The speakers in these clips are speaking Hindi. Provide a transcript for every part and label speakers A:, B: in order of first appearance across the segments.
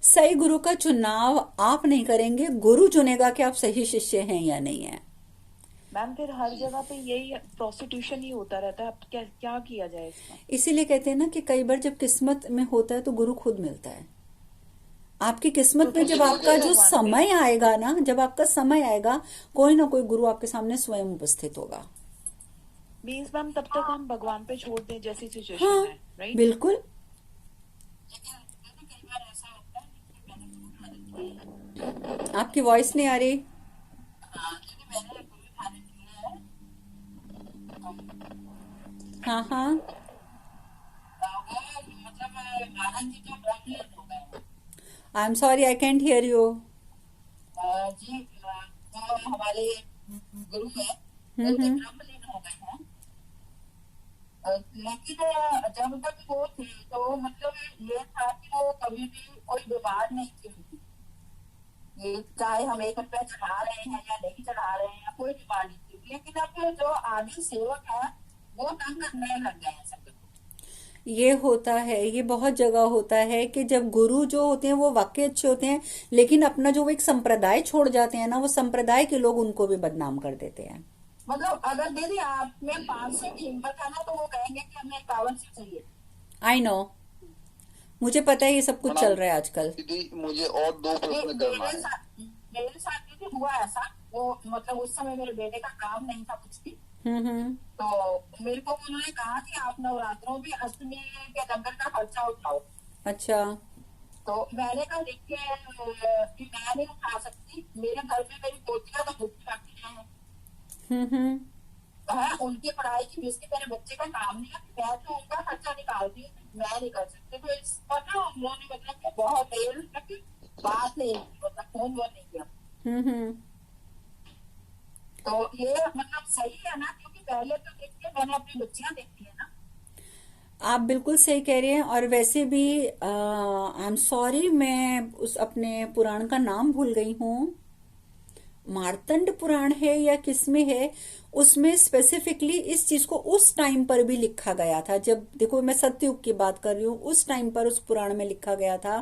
A: सही गुरु का चुनाव आप नहीं करेंगे, गुरु चुनेगा कि आप सही शिष्य हैं या नहीं है।
B: मैम फिर हर जगह पे यही प्रोस्टिट्यूशन ही होता रहता है, अब क्या क्या किया जाए इसका।
A: इसीलिए कहते हैं ना कि कई बार जब किस्मत में होता है तो गुरु खुद मिलता है। आपकी
B: तो
A: किस्मत में
B: फिर
A: जब
B: छोड़
A: आपका
B: दो
A: जो
B: भगवान पे।
A: समय आएगा ना, जब आपका समय आएगा, कोई ना कोई गुरु आपके सामने स्वयं उपस्थित होगा।
B: मीन्स मैम तब तक हम भगवान पे छोड़ दें जैसी सिचुएशन
A: हाँ,
B: है, राइट।
A: बिल्कुल। आपकी वॉइस नहीं आ रही। हाँ हाँ। I am sorry, I can't hear you.
C: जी जो हमारे गुरु है वो तो
A: हम्म।
C: ब्रह्मलीन हो गए हैं। लेकिन जब तक वो थे तो मतलब ये था कि वो कभी भी कोई बीमार नहीं थी उनकी। ये चाहे हम 1 रुपया चढ़ा रहे हैं या नहीं चढ़ा रहे हैं, कोई बीमार नहीं थी। लेकिन अब जो आदि सेवक है वो तंग करने लग गए हैं सब।
A: ये होता है, ये बहुत जगह होता है कि जब गुरु जो होते हैं वो वाकई अच्छे होते हैं, लेकिन अपना जो वो एक संप्रदाय छोड़ जाते हैं ना, वो संप्रदाय के लोग उनको भी बदनाम कर देते हैं।
C: मतलब अगर दीदी आप में 500 की हिम्मत है ना तो वो कहेंगे कि हमें 51 चाहिए।
A: आई नो, मुझे पता है ये सब कुछ चल
D: मैडम,
A: रहा है आजकल।
D: दीदी मुझे और दो प्रश्न करना है।
C: मेरे साथ भी हुआ ऐसा। वो मतलब उस समय मेरे बेटे का काम नहीं था कुछ भी।
A: हम्म।
C: तो मेरे को उन्होंने कहा कि आप नवरात्रों में अष्टमी के लंगर का खर्चा उठाओ।
A: अच्छा।
C: तो मैंने कहा देखिए कि मैं नहीं उठा सकती, मेरे घर में मेरी पोतियां तो भूखी बैठी हैं।
A: हम्म।
C: है उनकी पढ़ाई की फीस की मेरे बच्चे का काम नहीं है, मैं तो उनका खर्चा निकालती हूँ, मैं नहीं कर सकती। तो इस पर ना उन्होंने मतलब कि बहुत देर तक बात नहीं की, मतलब फोन वो नहीं किया।
A: हम्म।
C: तो ये मतलब सही है ना, क्योंकि पहले तो देखिए मैंने अपनी बच्चियां देखी है ना।
A: आप बिल्कुल सही कह रहे हैं। और वैसे भी आई एम सॉरी, मैं उस अपने पुराण का नाम भूल गई हूँ। मार्तंड पुराण है या किसमें है, उसमें स्पेसिफिकली इस चीज को उस टाइम पर भी लिखा गया था। जब देखो, मैं सतयुग की बात कर रही हूँ, उस टाइम पर उस पुराण में लिखा गया था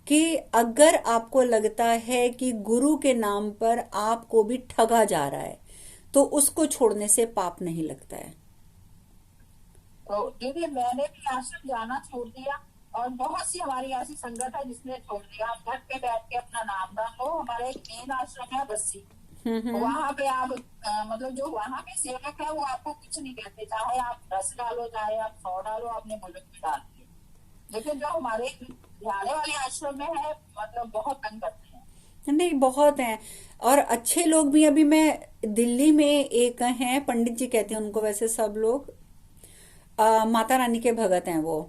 A: कि अगर आपको लगता है कि गुरु के नाम पर आपको भी ठगा जा रहा है, तो उसको छोड़ने से पाप नहीं लगता है।
C: तो दीदी मैंने भी आश्रम जाना छोड़ दिया, और बहुत सी हमारी ऐसी संगत है जिसने छोड़ दिया। आप घर पे बैठ के अपना नाम दान लो। हमारा एक मेन आश्रम है बस्सी,
A: हम्म।
C: वहां पे आप मतलब जो वहां पे सेवक है वो आपको कुछ नहीं कहते, चाहे आप 10 डालो चाहे आप 100 डालो, आपने मुल्क में डाल दिए। लेकिन जो हमारे हरियाणा वाले आश्रम में है मतलब बहुत तंग करते हैं।
A: नहीं, बहुत हैं। और अच्छे लोग भी। अभी मैं दिल्ली में एक हैं, पंडित जी कहते हैं उनको वैसे सब लोग, माता रानी के भगत हैं वो।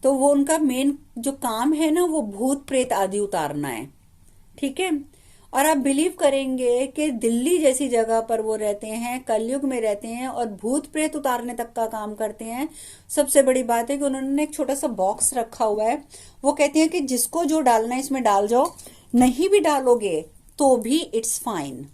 A: तो वो उनका मेन जो काम है ना, वो भूत प्रेत आदि उतारना है। ठीक है। और आप बिलीव करेंगे कि दिल्ली जैसी जगह पर वो रहते हैं, कलयुग में रहते हैं, और भूत प्रेत उतारने तक का काम करते हैं। सबसे बड़ी बात है कि उन्होंने एक छोटा सा बॉक्स रखा हुआ है। वो कहते हैं कि जिसको जो डालना है इसमें डाल जाओ, नहीं भी डालोगे तो भी इट्स फाइन।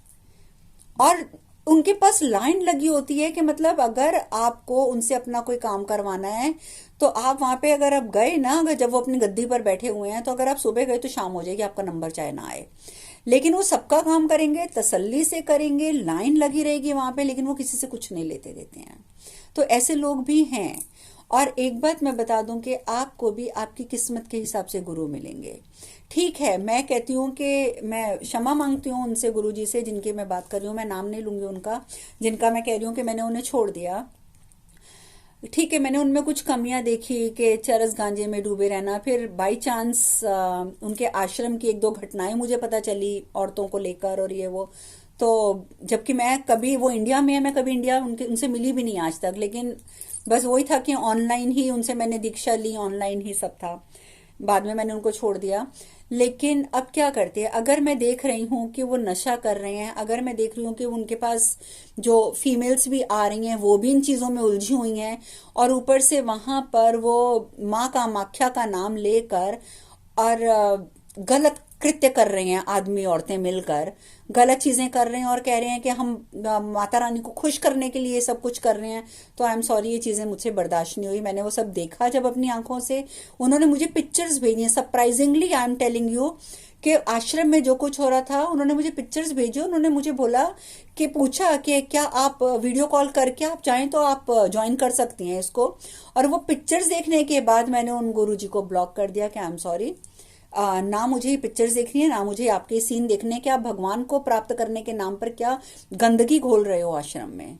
A: और उनके पास लाइन लगी होती है कि मतलब अगर आपको उनसे अपना कोई काम करवाना है, तो आप वहां पे अगर आप गए ना, अगर जब वो अपनी गद्दी पर बैठे हुए हैं, तो अगर आप सुबह गए तो शाम हो जाएगी, आपका नंबर चाहे ना आए। लेकिन वो सबका काम करेंगे, तसल्ली से करेंगे, लाइन लगी रहेगी वहां पे, लेकिन वो किसी से कुछ नहीं लेते देते हैं। तो ऐसे लोग भी हैं। और एक बात मैं बता दूं कि आपको भी आपकी किस्मत के हिसाब से गुरु मिलेंगे। ठीक है, मैं कहती हूँ कि मैं क्षमा मांगती हूँ उनसे, गुरुजी से, जिनकी मैं बात कर रही हूँ, मैं नाम नहीं लूंगी उनका, जिनका मैं कह रही हूँ कि मैंने उन्हें छोड़ दिया। ठीक है, मैंने उनमें कुछ कमियां देखी कि चरस गांजे में डूबे रहना। फिर बाई चांस उनके आश्रम की एक दो घटनाएं मुझे पता चली औरतों को लेकर, और ये वो। तो जबकि मैं कभी, वो इंडिया में है, मैं कभी इंडिया उनके उनसे मिली भी नहीं आज तक। लेकिन बस वही था कि ऑनलाइन ही उनसे मैंने दीक्षा ली, ऑनलाइन ही सब था। बाद में मैंने उनको छोड़ दिया। लेकिन अब क्या करते हैं, अगर मैं देख रही हूँ कि वो नशा कर रहे हैं, अगर मैं देख रही हूँ कि उनके पास जो फीमेल्स भी आ रही हैं वो भी इन चीज़ों में उलझी हुई हैं, और ऊपर से वहां पर वो माँ कामाख्या का नाम लेकर और गलत कृत्य कर रहे हैं आदमी औरतें मिलकर, गलत चीजें कर रहे हैं और कह रहे हैं कि हम माता रानी को खुश करने के लिए ये सब कुछ कर रहे हैं, तो आई एम सॉरी, ये चीजें मुझसे बर्दाश्त नहीं हुई। मैंने वो सब देखा जब अपनी आंखों से। उन्होंने मुझे पिक्चर्स भेजी हैं, surprisingly I am telling you, कि आश्रम में जो कुछ हो रहा था उन्होंने मुझे पिक्चर्स भेजे। उन्होंने मुझे बोला कि पूछा कि क्या आप वीडियो कॉल करके आप चाहें तो आप ज्वाइन कर सकती हैं इसको। और वो पिक्चर्स देखने के बाद मैंने उन गुरुजी को ब्लॉक कर दिया कि आई एम सॉरी, ना मुझे ये पिक्चर्स देखनी है, ना मुझे आपके सीन देखने हैं कि आप भगवान को प्राप्त करने के नाम पर क्या गंदगी घोल रहे हो आश्रम में।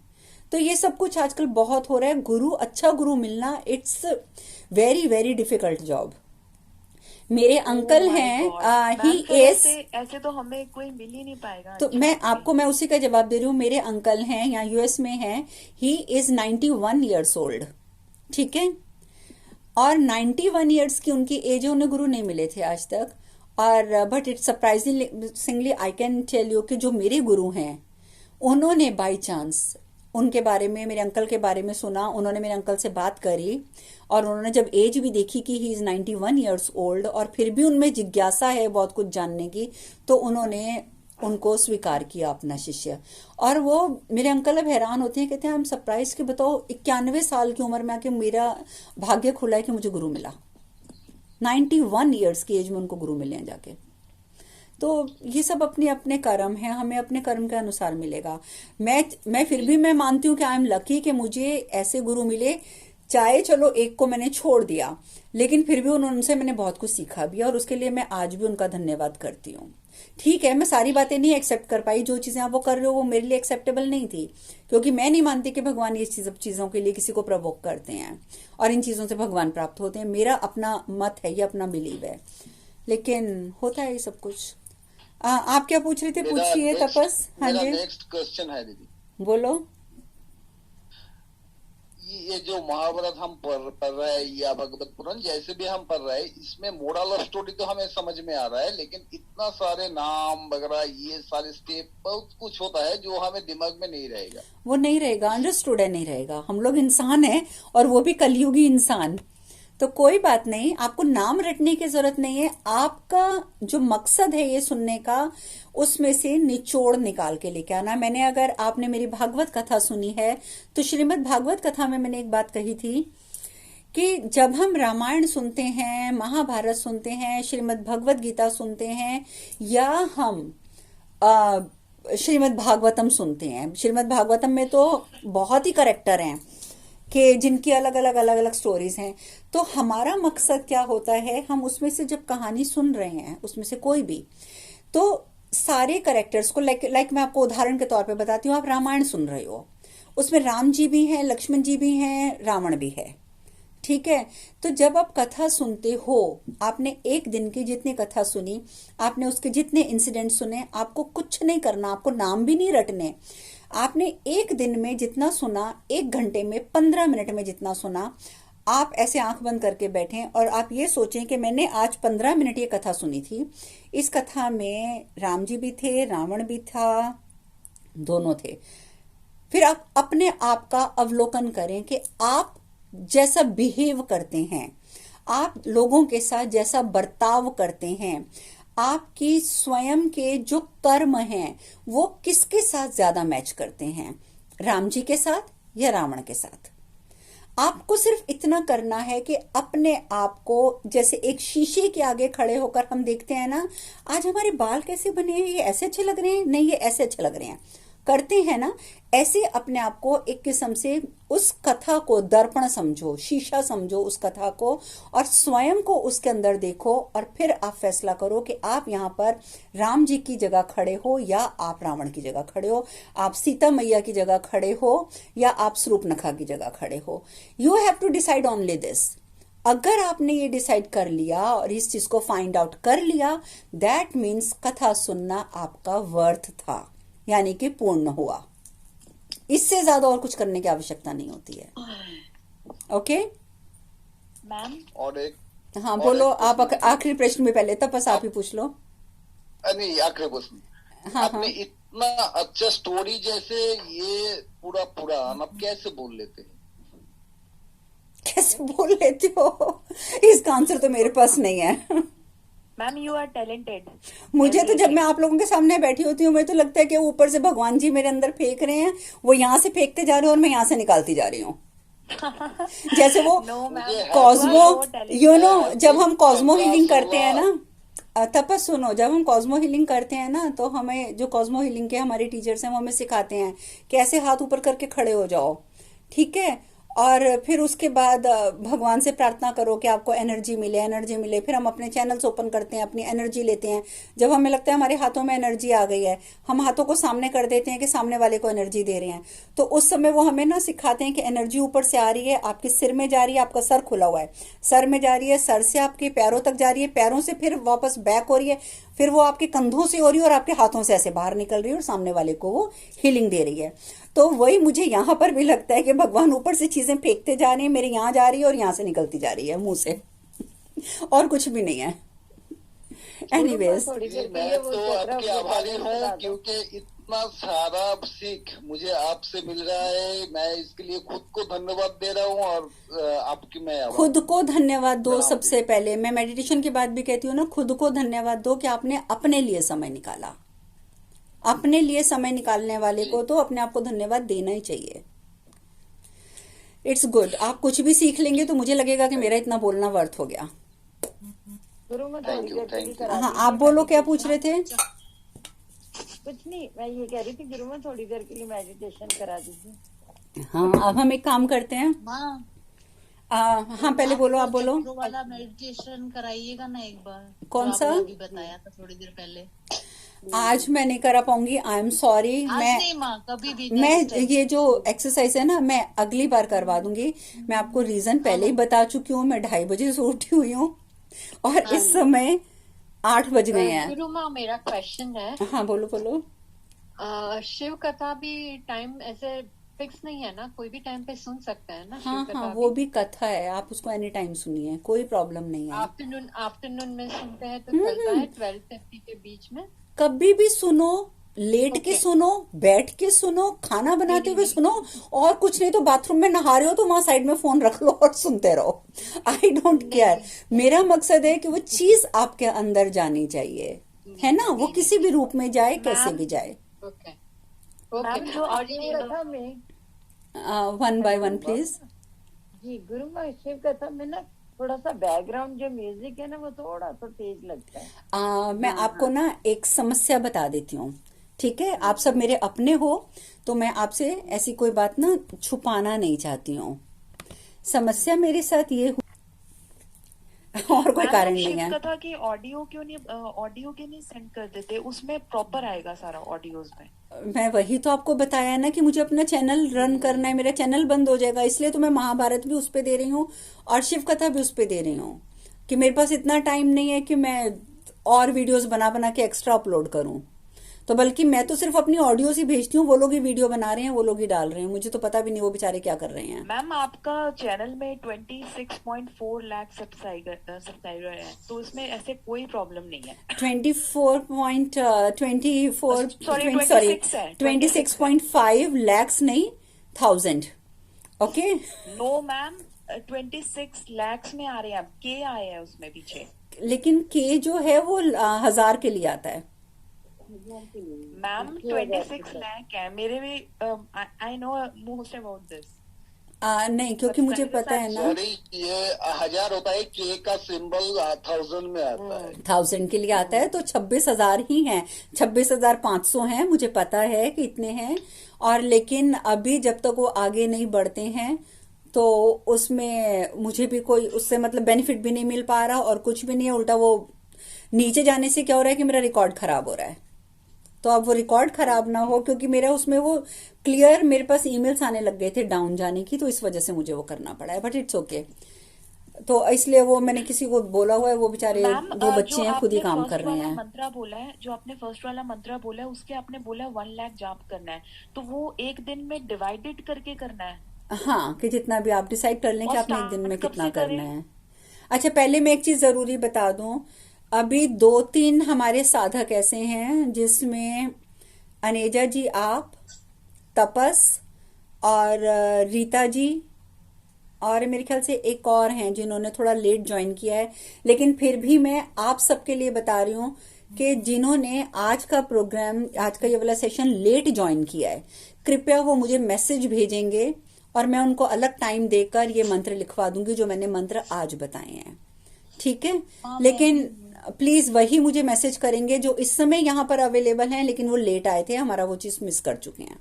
A: तो ये सब कुछ आजकल बहुत हो रहा है। गुरु, अच्छा गुरु मिलना, it's very very difficult job. मेरे
B: ओ
A: अंकल
B: माय
A: हैं,
B: गॉड
A: ही
B: मैम, फिर
A: इज,
B: ऐसे ऐसे तो हमें कोई मिल ही नहीं पाएगा
A: तो
B: अच्छा जी।
A: मैं उसी का जवाब दे रही हूँ। मेरे अंकल हैं, यहाँ यूएस में हैं, ही इज 91 ईयर्स ओल्ड, ठीक है, और 91 ईयर्स की उनकी एज है, उन्हें गुरु नहीं मिले थे आज तक। और but it's surprisingly I can tell you कि जो मेरे गुरु हैं, उन्होंने बाय चांस उनके बारे में, मेरे अंकल के बारे में सुना, उन्होंने मेरे अंकल से बात करी, और उन्होंने जब एज भी देखी कि ही इज 91 ईयर्स ओल्ड और फिर भी उनमें जिज्ञासा है बहुत कुछ जानने की, तो उन्होंने उनको स्वीकार किया अपना शिष्य। और वो मेरे अंकल अब हैरान होते हैं, कहते हैं हम सरप्राइज कि बताओ 91 साल की उम्र में आके मेरा भाग्य खुला है कि मुझे गुरु मिला। 91 ईयर्स की एज में उनको गुरु मिले हैं जाके। तो ये सब अपने अपने कर्म है, हमें अपने कर्म के अनुसार मिलेगा। मैं फिर भी मैं मानती हूँ कि आई एम लकी कि मुझे ऐसे गुरु मिले, चाहे चलो एक को मैंने छोड़ दिया, लेकिन फिर भी उनसे मैंने बहुत कुछ सीखा भी, और उसके लिए मैं आज भी उनका धन्यवाद करती हूँ। ठीक है, मैं सारी बातें नहीं एक्सेप्ट कर पाई, जो चीजें आप वो कर रहे हो वो मेरे लिए एक्सेप्टेबल नहीं थी, क्योंकि मैं नहीं मानती कि भगवान ये चीजों के लिए किसी को प्रवोक करते हैं और इन चीजों से भगवान प्राप्त होते हैं। मेरा अपना मत है, ये अपना बिलीव है, लेकिन होता है ये सब कुछ। आप क्या पूछ रहे थे, पूछिए तपस। हाँ
D: मेरा
A: जी,
D: नेक्स्ट क्वेश्चन है दीदी,
A: बोलो।
D: ये जो महाभारत हम पढ़ रहे हैं या भगवत पुराण जैसे भी हम पढ़ रहे हैं, इसमें मोरल ऑफ स्टोरी तो हमें समझ में आ रहा है, लेकिन इतना सारे नाम वगैरह ये सारे स्टेप बहुत कुछ होता है जो हमें दिमाग में नहीं रहेगा।
A: वो नहीं रहेगा, अंडरस्टूड है, नहीं रहेगा। हम लोग इंसान हैं, और वो भी कलयुगी इंसान। तो कोई बात नहीं, आपको नाम रटने की जरूरत नहीं है। आपका जो मकसद है ये सुनने का, उसमें से निचोड़ निकाल के लेके आना। मैंने, अगर आपने मेरी भागवत कथा सुनी है, तो श्रीमद् भागवत कथा में मैंने एक बात कही थी कि जब हम रामायण सुनते हैं, महाभारत सुनते हैं, श्रीमद् भगवत गीता सुनते हैं, या हम श्रीमद् भागवतम सुनते हैं, श्रीमद् भागवतम में तो बहुत ही करेक्टर हैं कि जिनकी अलग अलग स्टोरीज हैं। तो हमारा मकसद क्या होता है, हम उसमें से जब कहानी सुन रहे हैं, उसमें से कोई भी, तो सारे करेक्टर्स को लाइक मैं आपको उदाहरण के तौर पे बताती हूँ। आप रामायण सुन रहे हो, उसमें राम जी भी हैं, लक्ष्मण जी भी हैं, रावण भी है, ठीक है। तो जब आप कथा सुनते हो, आपने एक दिन की जितनी कथा सुनी, आपने उसके जितने इंसिडेंट सुने, आपको कुछ नहीं करना, आपको नाम भी नहीं रटने। आपने एक दिन में जितना सुना, एक घंटे में 15 मिनट में जितना सुना, आप ऐसे आंख बंद करके बैठें और आप ये सोचें कि मैंने आज 15 मिनट ये कथा सुनी थी। इस कथा में राम जी भी थे, रावण भी था, दोनों थे। फिर आप अपने आप का अवलोकन करें कि आप जैसा बिहेव करते हैं, आप लोगों के साथ जैसा बर्ताव करते हैं, आपकी स्वयं के जो कर्म हैं वो किसके साथ ज्यादा मैच करते हैं, राम जी के साथ या रावण के साथ। आपको सिर्फ इतना करना है कि अपने आप को, जैसे एक शीशे के आगे खड़े होकर हम देखते हैं ना, आज हमारे बाल कैसे बने हैं, ये ऐसे अच्छे लग रहे हैं, नहीं ये ऐसे अच्छे लग रहे हैं, करते हैं ना, ऐसे अपने आप को एक किस्म से उस कथा को दर्पण समझो, शीशा समझो उस कथा को, और स्वयं को उसके अंदर देखो, और फिर आप फैसला करो कि आप यहाँ पर राम जी की जगह खड़े हो या आप रावण की जगह खड़े हो, आप सीता मैया की जगह खड़े हो या आप शूर्पणखा की जगह खड़े हो। You have to decide only this. अगर आपने ये डिसाइड कर लिया और इस चीज को फाइंड आउट कर लिया, दैट मीन्स कथा सुनना आपका वर्थ था, यानी कि पूर्ण हुआ। इससे ज्यादा और कुछ करने की आवश्यकता नहीं होती है। ओके
B: मैम,
D: और एक,
A: हाँ
D: और
A: बोलो,
D: एक
A: आप
D: प्रश्न,
A: आखिरी प्रश्न में पहले तपस आप ही पूछ लो।
D: नहीं आखिरी प्रश्न,
A: हाँ
D: आपने
A: हाँ,
D: इतना अच्छा स्टोरी जैसे ये पूरा पुराण आप कैसे बोल लेते हैं?
A: कैसे बोल लेते हो, इसका आंसर तो मेरे पास नहीं है।
B: मैम यू आर टैलेंटेड
A: मुझे तो जब
B: एवरीथिंग।
A: मैं आप लोगों के सामने बैठी होती हूँ मुझे तो लगता है कि ऊपर से भगवान जी मेरे अंदर फेंक रहे हैं, वो यहाँ से फेंकते जा रहे हैं और मैं यहाँ से निकालती जा रही हूँ। जैसे वो
B: नो मैम
D: मुझे हर
B: you are
A: cosmo,
B: so
A: you
B: talented.
A: No,
D: मैं हर
A: जब
D: दिन
A: हम कॉस्मो
D: 15
A: हीलिंग करते हैं
D: 16
A: ना, तपस सुनो, जब हम कॉस्मो हीलिंग करते हैं ना तो हमें जो कॉस्मो हीलिंग के हमारे टीचर्स हैं वो हमें सिखाते हैं कैसे हाथ ऊपर करके खड़े हो जाओ, ठीक है। और फिर उसके बाद भगवान से प्रार्थना करो कि आपको एनर्जी मिले, एनर्जी मिले। फिर हम अपने चैनल्स ओपन करते हैं, अपनी एनर्जी लेते हैं। जब हमें लगता है हमारे हाथों में एनर्जी आ गई है, हम हाथों को सामने कर देते हैं कि सामने वाले को एनर्जी दे रहे हैं। तो उस समय वो हमें ना सिखाते हैं कि एनर्जी ऊपर से आ रही है, आपके सिर में जा रही है, आपका सर खुला हुआ है, सर में जा रही है, सर से आपके पैरों तक जा रही है, पैरों से फिर वापस बैक हो रही है, फिर वो आपके कंधों से हो रही है और आपके हाथों से ऐसे बाहर निकल रही है और सामने वाले को वो हीलिंग दे रही है। तो वही मुझे यहाँ पर भी लगता है कि भगवान ऊपर से चीजें फेंकते जा रहे हैं, मेरे यहाँ जा रही है और यहाँ से निकलती जा रही है मुंह से। और कुछ भी नहीं है।
C: गुरुमा
A: एनीवेज,
C: थोड़ी
D: जी
C: देर के
D: मैं
C: लिए वो
D: तो
C: चक्र
D: आपके
C: वो
D: आभारी
C: बैलेंस
D: हूँ
C: करा दो।
D: क्योंकि इतना सारा सीख मुझे आपसे मिल रहा है। मैं इसके लिए खुद को धन्यवाद दे रहा हूँ और आपकी मैं आभारी
A: खुद
D: हूँ।
A: को धन्यवाद दो।
D: प्रणाम
A: सबसे
D: दीदी।
A: पहले मैं मेडिटेशन की बात भी कहती हूँ ना, खुद को धन्यवाद दो कि आपने अपने लिए समय निकाला। अपने लिए समय निकालने वाले
D: जी
A: को तो अपने आप को धन्यवाद देना ही चाहिए। It's good. आप कुछ भी सीख लेंगे तो मुझे लगेगा कि मेरा इतना बोलना वर्थ हो गया।
C: गुरुमा थोड़ी
D: थैंक यू
C: देर के लिए
D: थैंक यू।
C: करा
A: हाँ, आप
C: दीजिए
A: बोलो, क्या पूछ
C: मेडिटेशन।
A: रहे थे?
C: कुछ नहीं, मैं ये कह रही थी गुरुमा थोड़ी देर के लिए मेडिटेशन करा दीजिए।
A: हाँ, अब हम एक काम करते हैं।
E: माँ,
A: हाँ, पहले
E: आप
A: बोलो,
E: वो
A: आप बोलो।
E: चक्रों वाला मेडिटेशन कराइएगा ना एक बार, जो
A: कौन सा?
E: आपने अभी बताया था थोड़ी देर पहले।
A: आज मैं नहीं करा पाऊंगी, आई एम सॉरी।
E: आज नहीं माँ, कभी भी
A: मैं
E: नेक्स्ट टाइम।
A: ये जो एक्सरसाइज है ना, मैं अगली बार करवा दूंगी। मैं आपको रीजन
E: हाँ
A: पहले ही
E: हाँ
A: बता चुकी हूँ। मैं 2:30 से उठी हुई हूँ और
E: हाँ
A: इस
E: जी।
A: समय 8 बज गए हैं।
F: गुरु माँ, मेरा क्वेश्चन है,
A: हाँ, बोलो बोलो।
F: शिव कथा भी टाइम ऐसे फिक्स नहीं है ना, कोई भी टाइम पे सुन सकता है ना शिव
A: हाँ हाँ,
F: कथा
A: वो
F: भी?
A: भी कथा है, आप उसको एनी टाइम सुनिए, कोई प्रॉब्लम नहीं है।
F: आफ्टरनून आफ्टरनून में सुनते हैं तो चलता है 12:50 के बीच में?
A: कभी भी सुनो, लेट के
F: ओके।
A: सुनो, बैठ के सुनो, खाना बनाते
F: नहीं
A: हुए
F: नहीं
A: सुनो, और कुछ नहीं तो बाथरूम में नहा रहे हो तो वहां साइड में फोन रख लो और सुनते रहो। आई डोंट
F: नहीं
A: केयर।
F: नहीं
A: मेरा मकसद है कि वो चीज आपके अंदर जानी चाहिए, है ना, वो
F: नहीं
A: किसी भी रूप में जाए, कैसे
B: मैम
A: भी जाए।
F: Okay okay.
C: मैम जो
F: और
C: शिव
F: ये
C: कथा में,
A: one by one
C: hello
A: please.
C: जी गुरुमा, शिव कथा में ना थोड़ा सा बैकग्राउंड जो म्यूजिक है ना वो थोड़ा सा तेज लगता है।
A: मैं आपको ना एक समस्या बता देती हूँ, ठीक है। आप सब मेरे अपने हो तो मैं आपसे ऐसी कोई बात ना छुपाना नहीं चाहती हूँ। समस्या मेरे साथ ये और कोई
B: मैम
A: कारण
B: आप
A: नहीं
B: शिव
A: है।
B: कथा की ऑडियो क्यों नहीं ऑडियो क्यों नहीं सेंड कर देते? उसमें प्रॉपर आएगा सारा ऑडियोज में।
A: मैं वही तो आपको बताया ना कि मुझे अपना चैनल रन करना है, मेरा चैनल बंद हो जाएगा, इसलिए तो मैं महाभारत भी उस पे दे रही हूँ और शिव कथा भी उस पे दे रही हूँ कि मेरे पास इतना टाइम नहीं है कि मैं और वीडियोस बना बना के एक्स्ट्रा अपलोड करूँ। तो बल्कि मैं तो सिर्फ अपनी ऑडियोज ही भेजती हूँ, वो लोग ही वीडियो बना रहे हैं, वो लोग ही डाल रहे हैं, मुझे तो पता भी नहीं वो बेचारे क्या कर रहे हैं।
B: मैम आपका चैनल में 26.4 लाख सब्सक्राइबर है, तो इसमें ऐसे कोई प्रॉब्लम नहीं है।
A: 24
B: सॉरी
A: सॉरी
B: 26 है,
A: 26.5 लैक्स नहीं, 1000। ओके।
B: नो मैम 26 lakhs में आ रहे हैं, अब के आए हैं उसमें पीछे।
A: लेकिन के जो है वो 1000 के लिए आता है।
B: मैम 26 लाख है मेरे भी। I know most about this.
A: नहीं, क्योंकि मुझे
B: सब्सक्राइबर्स
A: पता है ना,
D: सॉरी ये 1000 होता है, के का सिंबल 1000 में आता है।
A: 1000 के लिए आता है, तो 26,000 ही हैं, 26,500 हैं, मुझे पता है कि इतने हैं। और लेकिन अभी जब तक वो आगे नहीं बढ़ते हैं तो उसमें मुझे भी कोई उससे मतलब बेनिफिट भी नहीं मिल पा रहा और कुछ भी नहीं है। उल्टा वो नीचे जाने से क्या हो रहा है कि मेरा रिकॉर्ड खराब हो रहा है। तो अब वो रिकॉर्ड खराब ना हो, क्योंकि मेरा उसमें वो क्लियर मेरे पास ईमेल्स आने लग गए थे डाउन जाने की, तो इस वजह से मुझे वो करना पड़ा है, बट इट्स ओके। तो इसलिए वो मैंने किसी को बोला हुआ है, वो बेचारे
B: मैम
A: 2 बच्चे
B: जो
A: हैं, खुद ही
B: आपने
A: काम
B: फर्स्ट
A: कर रहे
B: वाला
A: हैं।
B: मंत्रा बोला है, जो आपने फर्स्ट वाला मंत्रा बोला है, उसके आपने बोला है 1 लाख जाप करना है, तो वो एक दिन में डिवाइडेड करके करना है
A: हाँ, कि जितना भी आप डिसाइड कर लें कि
B: और
A: आपने एक दिन में
B: स्टार्ट कब
A: कितना
B: से
A: करना
B: करें?
A: है। अच्छा, पहले मैं एक चीज जरूरी बता दूं। अभी 2-3 हमारे साधक ऐसे हैं जिसमें अनेजा जी, आप, तपस और रीता जी और मेरे ख्याल से एक और हैं जिन्होंने थोड़ा लेट ज्वाइन किया है, लेकिन फिर भी मैं आप सबके लिए बता रही हूँ कि जिन्होंने आज का प्रोग्राम, आज का ये वाला सेशन लेट ज्वाइन किया है, कृपया वो मुझे मैसेज भेजेंगे और मैं उनको अलग टाइम देकर ये मंत्र लिखवा दूंगी जो मैंने मंत्र आज बताए हैं। ठीक है,
E: हाँ,
A: लेकिन प्लीज वही मुझे मैसेज करेंगे जो इस समय यहाँ पर अवेलेबल हैं, लेकिन वो लेट आए थे, हमारा वो चीज मिस कर चुके हैं।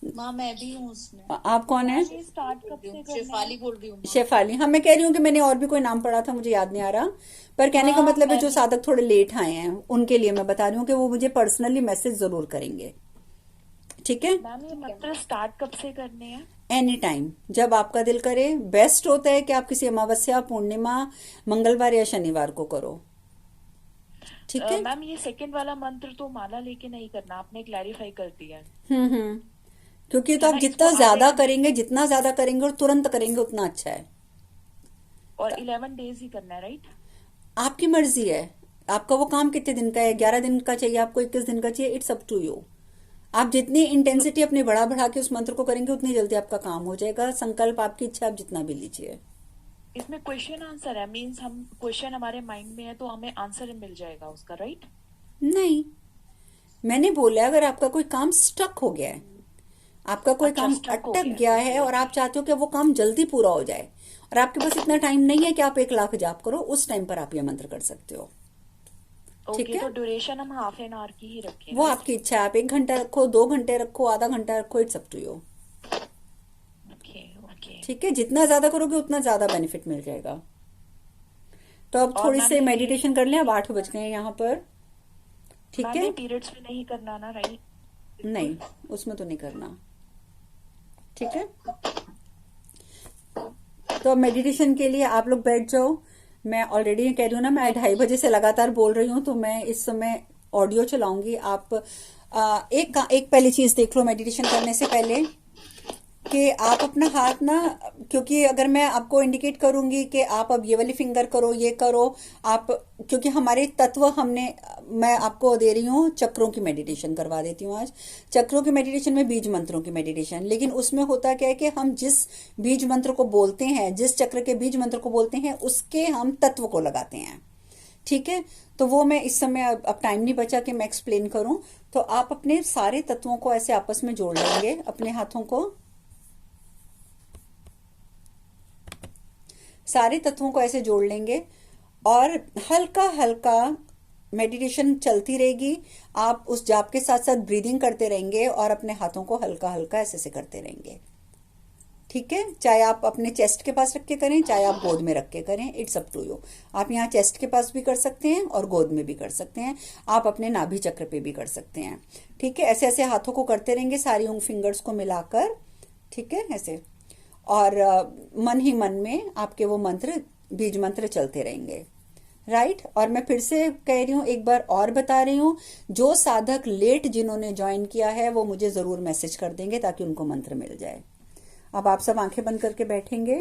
E: माँ मैं भी हूँ उसमें।
A: आप कौन है?
B: ये स्टार्ट कब से करना है?
E: शेफाली बोल रही हूँ माँ।
A: शेफाली। हाँ, मैं कह रही हूँ कि मैंने और भी कोई नाम पढ़ा था, मुझे याद नहीं आ रहा, पर कहने का
E: हाँ,
A: मतलब है
E: मैं
A: जो
E: भी।
A: साधक थोड़े लेट आए हैं उनके लिए मैं बता रही हूँ कि वो मुझे पर्सनली मैसेज जरूर करेंगे। ठीक है,
B: मैम ये मंत्र स्टार्ट कब से करने हैं?
A: एनी टाइम जब आपका दिल करे। बेस्ट होता है कि आप किसी अमावस्या, पूर्णिमा, मंगलवार या शनिवार को करो। ठीक है।
B: मैम ये सेकंड वाला मंत्र तो माला लेके नहीं करना, आपने क्लैरिफाई कर दिया है।
A: हम्म, क्योंकि तो
B: है
A: आप
B: ना,
A: जितना
B: इसको
A: ज्यादा
B: आधे
A: करेंगे, जितना ज्यादा करेंगे और तुरंत करेंगे उतना अच्छा है।
B: और 11 डेज ही करना है, राइट?
A: आपकी मर्जी है, आपका वो काम कितने दिन का है, 11 दिन का चाहिए आपको, 21 दिन का चाहिए, इट्स अप टू यू। आप जितनी इंटेंसिटी अपनी बढ़ा बढ़ा के उस मंत्र को करेंगे उतनी जल्दी आपका काम हो जाएगा। संकल्प आपकी इच्छा, आप जितना भी लीजिए।
B: इसमें क्वेश्चन आंसर है, मीन्स हम क्वेश्चन हमारे माइंड में है तो हमें आंसर मिल जाएगा उसका, राइट?
A: नहीं, मैंने बोला अगर आपका कोई काम स्टक हो गया है, आपका कोई
B: अच्छा,
A: काम
B: स्टक हो
A: अटक
B: गया,
A: गया है
B: ओके
A: और आप
B: ओके।
A: चाहते हो कि वो काम जल्दी पूरा हो जाए और आपके पास इतना टाइम नहीं है कि आप 1 लाख जाप करो, उस टाइम पर आप ये मंत्र कर सकते हो। ठीक
B: ओके,
A: है,
B: तो ड्यूरेशन हम हाफ एन आवर की ही रखें,
A: वो
B: राइट?
A: आपकी इच्छा है, आप 1 घंटा रखो, 2 घंटे रखो, आधा घंटा रखो, it's up to you.
B: Okay okay.
A: ठीक है, जितना ज्यादा करोगे उतना ज्यादा बेनिफिट मिल जाएगा। तो अब
B: और
A: थोड़ी
B: मैम
A: सी
B: ये
A: मेडिटेशन कर लें, अब 8 बज
B: पीरियड्स,
A: गए हैं यहाँ पर। ठीक
B: मैम
A: है,
B: ये पीरियड्स में नहीं करना ना, राइट?
A: नहीं
B: बिल्कुल।
A: उसमें तो नहीं करना। ठीक है, तो अब मेडिटेशन के लिए आप लोग बैठ जाओ। मैं ऑलरेडी कह रही हूँ ना, मैं 2:30 बजे से लगातार बोल रही हूँ, तो मैं इस समय ऑडियो चलाऊंगी। आप एक पहली चीज देख लो मेडिटेशन करने से पहले कि आप अपना हाथ ना, क्योंकि अगर मैं आपको इंडिकेट करूंगी कि आप अब ये वाली फिंगर करो, ये करो, आप, क्योंकि हमारे तत्व हमने, मैं आपको दे रही हूँ चक्रों की मेडिटेशन करवा देती हूँ आज। चक्रों की मेडिटेशन में बीज मंत्रों की मेडिटेशन, लेकिन उसमें होता क्या है कि हम जिस बीज मंत्र को बोलते हैं, जिस चक्र के बीज मंत्र को बोलते हैं, उसके हम तत्व को लगाते हैं। ठीक है, तो वो मैं इस समय, अब टाइम नहीं बचा कि मैं एक्सप्लेन करूं, तो आप अपने सारे तत्वों को ऐसे आपस में जोड़ लेंगे, अपने हाथों को, सारे तत्वों को ऐसे जोड़ लेंगे और हल्का हल्का मेडिटेशन चलती रहेगी। आप उस जाप के साथ साथ ब्रीदिंग करते रहेंगे और अपने हाथों को हल्का हल्का ऐसे से करते रहेंगे। ठीक है, चाहे आप अपने चेस्ट के पास रख के करें, चाहे आप गोद में रख के करें, इट्स अप टू यू। आप यहाँ चेस्ट के पास भी कर सकते हैं और गोद में भी कर सकते हैं, आप अपने नाभि चक्र पे भी कर सकते हैं। ठीक है, ऐसे ऐसे हाथों को करते रहेंगे, सारी उंग फिंगर्स को मिलाकर। ठीक है, ऐसे, और मन ही मन में आपके वो मंत्र, बीज मंत्र चलते रहेंगे। राइट, और मैं फिर से कह रही हूँ, एक बार और बता रही हूँ, जो साधक लेट जिन्होंने ज्वाइन किया है वो मुझे जरूर मैसेज कर देंगे ताकि उनको मंत्र मिल जाए। अब आप सब आंखें बंद करके बैठेंगे।